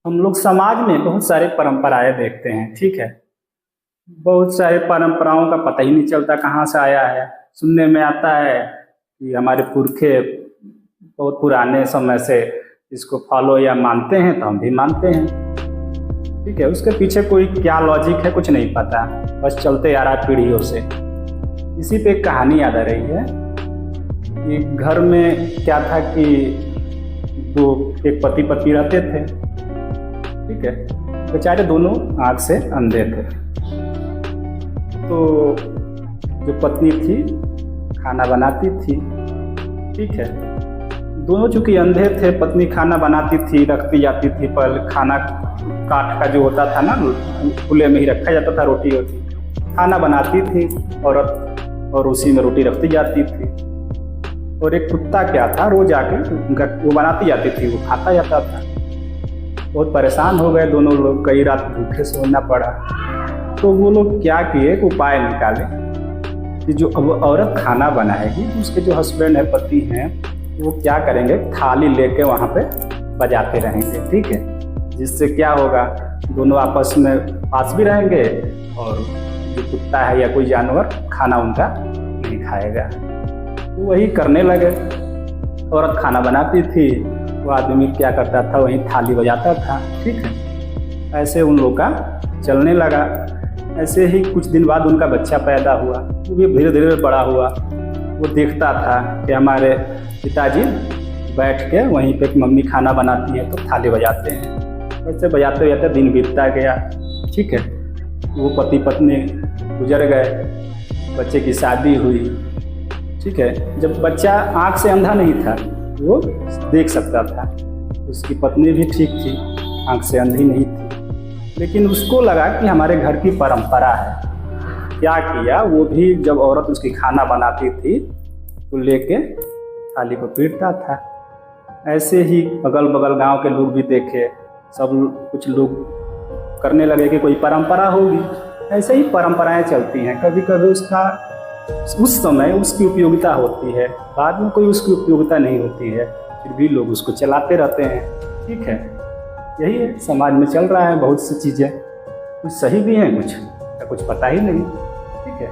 हम लोग समाज में बहुत सारे परंपराएं देखते हैं, ठीक है। बहुत सारे परंपराओं का पता ही नहीं चलता कहाँ से आया है। सुनने में आता है कि हमारे पुरखे बहुत पुराने समय से इसको फॉलो या मानते हैं, तो हम भी मानते हैं, ठीक है। उसके पीछे कोई क्या लॉजिक है कुछ नहीं पता, बस चलते आ रहा पीढ़ियों से। इसी पे एक कहानी याद आ रही है कि घर में क्या था कि एक पति पत्नी रहते थे, ठीक है। बेचारे दोनों आँख से अंधे थे। तो जो पत्नी थी खाना बनाती थी, ठीक है। दोनों चूंकि अंधे थे, पत्नी खाना बनाती थी, रखती जाती थी। पहले खाना काठ का जो होता था ना, खुले में ही रखा जाता था, रोटी होती, खाना बनाती थी औरत और उसी में रोटी रखती जाती थी। और एक कुत्ता क्या था, रोज आके उनका वो बनाती जाती थी, वो खाता जाता था। बहुत परेशान हो गए दोनों लोग, कई रात भूखे सोना पड़ा। तो वो लोग क्या किए, एक उपाय निकाले कि जो अब औरत खाना बनाएगी तो उसके जो हस्बैंड है, पति हैं, वो क्या करेंगे, थाली लेके वहाँ पे बजाते रहेंगे, ठीक है। जिससे क्या होगा, दोनों आपस में पास भी रहेंगे और जो कुत्ता है या कोई जानवर खाना उनका नहीं खाएगा। तो वही करने लगे। औरत खाना बनाती थी, वो आदमी क्या करता था, वहीं थाली बजाता था, ठीक है। ऐसे उन लोग का चलने लगा। ऐसे ही कुछ दिन बाद उनका बच्चा पैदा हुआ, वो भी धीरे धीरे बड़ा हुआ। वो देखता था कि हमारे पिताजी बैठ के वहीं पे मम्मी खाना बनाती है तो थाली बजाते हैं। ऐसे बजाते बजाते दिन बीतता गया, ठीक है। वो पति पत्नी गुजर गए, बच्चे की शादी हुई, ठीक है। जब बच्चा आँख से अंधा नहीं था, वो देख सकता था, उसकी पत्नी भी ठीक थी, आँख से अंधी नहीं थी। लेकिन उसको लगा कि हमारे घर की परंपरा है। क्या किया, वो भी जब औरत उसकी खाना बनाती थी तो लेके थाली को पीटता था। ऐसे ही अगल बगल गांव के लोग भी देखे, सब कुछ लोग करने लगे कि कोई परंपरा होगी। ऐसे ही परंपराएं चलती हैं, कभी कभी उसका उस समय उसकी उपयोगिता होती है, बाद में कोई उसकी उपयोगिता नहीं होती है, फिर भी लोग उसको चलाते रहते हैं, ठीक है। यही है, समाज में चल रहा है बहुत सी चीज़ें, कुछ सही भी हैं, कुछ पता ही नहीं, ठीक है।